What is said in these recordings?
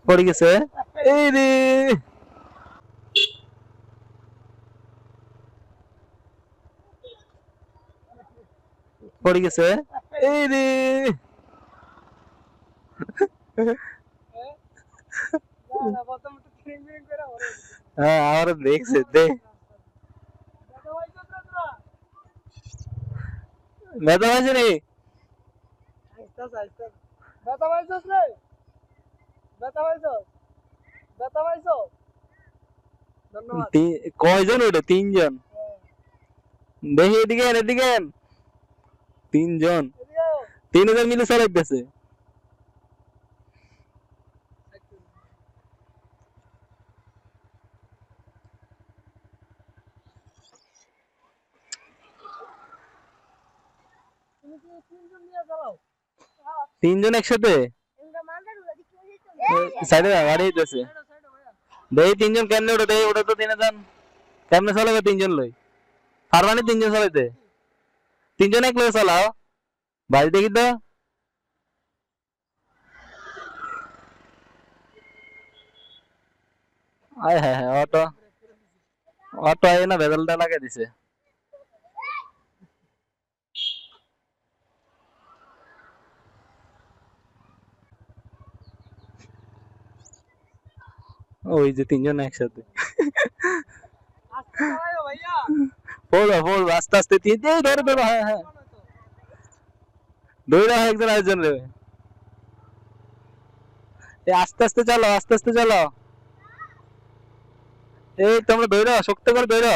পড়ে গেছে। এই রে, পড়ে গেছে। এই রে, হ্যাঁ আমার দেখছে দে, ব্যথা পাইছে রে। কয়জন ওটা? তিনজন। দেখি এদিকে এদিকে, তিনজন, তিনজন মিলে চালাইতেছে। তিনজন একসাথে সাইডে গাড়ি হইতেছে। দেখি তিনজন কেমনে ওটা, দেখি ওটা তো তিনজন কেমনে চালাবে তিনজন লই, পারবানি তিনজন চালাইতে? তিনজন এক লগে চালাও, বাড়ি দেখি তো। আয় হ্যাঁ হ্যাঁ, অটো অটো আয় না ভেজালটা লাগাই দিছে। ওই যে তিনজন একসাথে পড়ো পড়ো আস্তে আস্তে, তিনটেই ধরে ধরো। হ্যাঁ হ্যাঁ, ধরে একজন আরেকজন রে। আস্তে আস্তে চলো, আস্তে আস্তে চলো। এই তোমরা ধরো, শক্ত করে ধরো।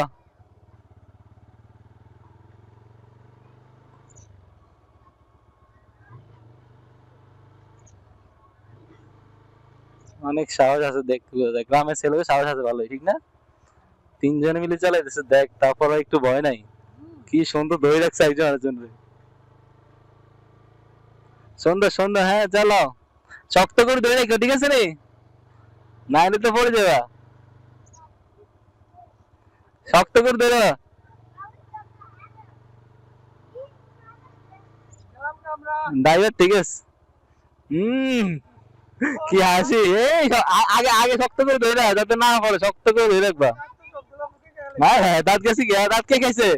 অনেক সাহস আছে দেখতে, গ্রামের ছেলে সাহস আছে ভালোই, ঠিক না? তিনজনে মিলে চালাইতেছে দেখ, তারপরে একটু ভয় নাই। কি সুন্দর ধরে রাখছে একজন আরেকজন রে। সুন্দর সুন্দর, হ্যাঁ চালাও, শক্ত করে ধরে রাখো, ঠিক আছে রে, নাইলে তো পড়ে যাবা। শক্ত করে ধরো। ড্রাইভার ঠিক আছে। হম, কি হাসি। এই আগে আগে শক্ত করে ধরে রাখ, যাতে না পড়ে, শক্ত করে ধরে রাখবা। হ্যাঁ হ্যাঁ, দাঁত গেছে কি? দাঁত কে খাইছে?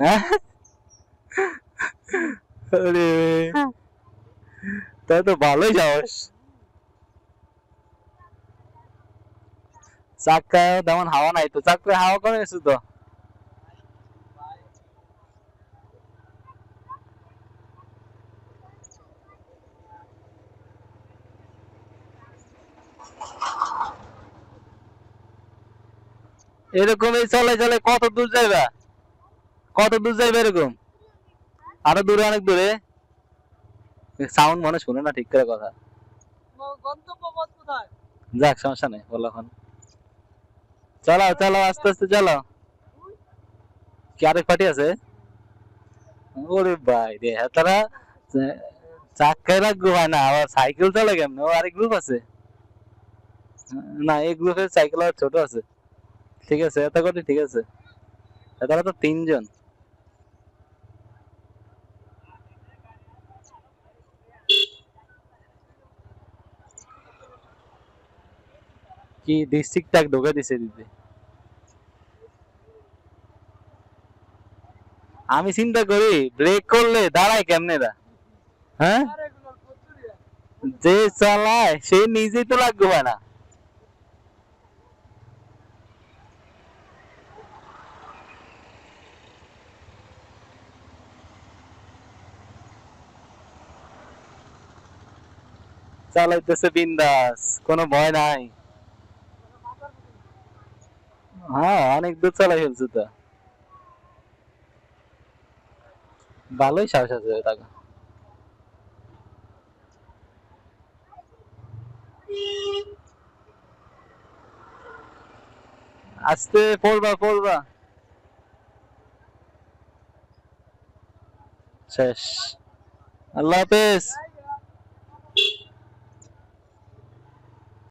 হ্যাঁ, আরে তাই তো ভালোই যাস। চাক্কা তেমন হাওয়া নাই তো, চাক্কা হাওয়া কমে গেছে তো। এরকমই চলে চলে কত দূর যাইবা? কত দূর যাইবা এরকম? আরো দূরে, অনেক দূরে। সাউন্ড মনে শুনে না ঠিক করে কথা। যাক সমস্যা নেই, বলো এখন। চালাও চালাও, আস্তে আস্তে চালাও। কি আরেক পার্টি আছে? ওরে ভাই রে, তারা চাক্কায় রাখবো হয় না, আবার সাইকেল চালা কেমন? ও আরেক গ্রুপ আছে। না, এই গ্রুপের সাইকেল আর ছোট আছে। ঠিক আছে, এত করে ঠিক আছে। তারা তো তিনজন। কি ডিস্ট্রিক্ট ট্যাগ ঢোকা দিছে দিতে। আমি চিন্তা করি ব্রেক করলে দাঁড়ায় কেমনে এরা? হ্যাঁ, যে চালায় সে নিজেই তো লাগবে না। চালাইতেছে বিন্দাস, কোনো ভয় নাই। হ্যাঁ, অনেক দূর চালাই ফেলছে তো, ভালোই সাহস আছে টাকা। আস্তে পড়বা পড়বা। শেষ। আল্লাহ হাফেজ।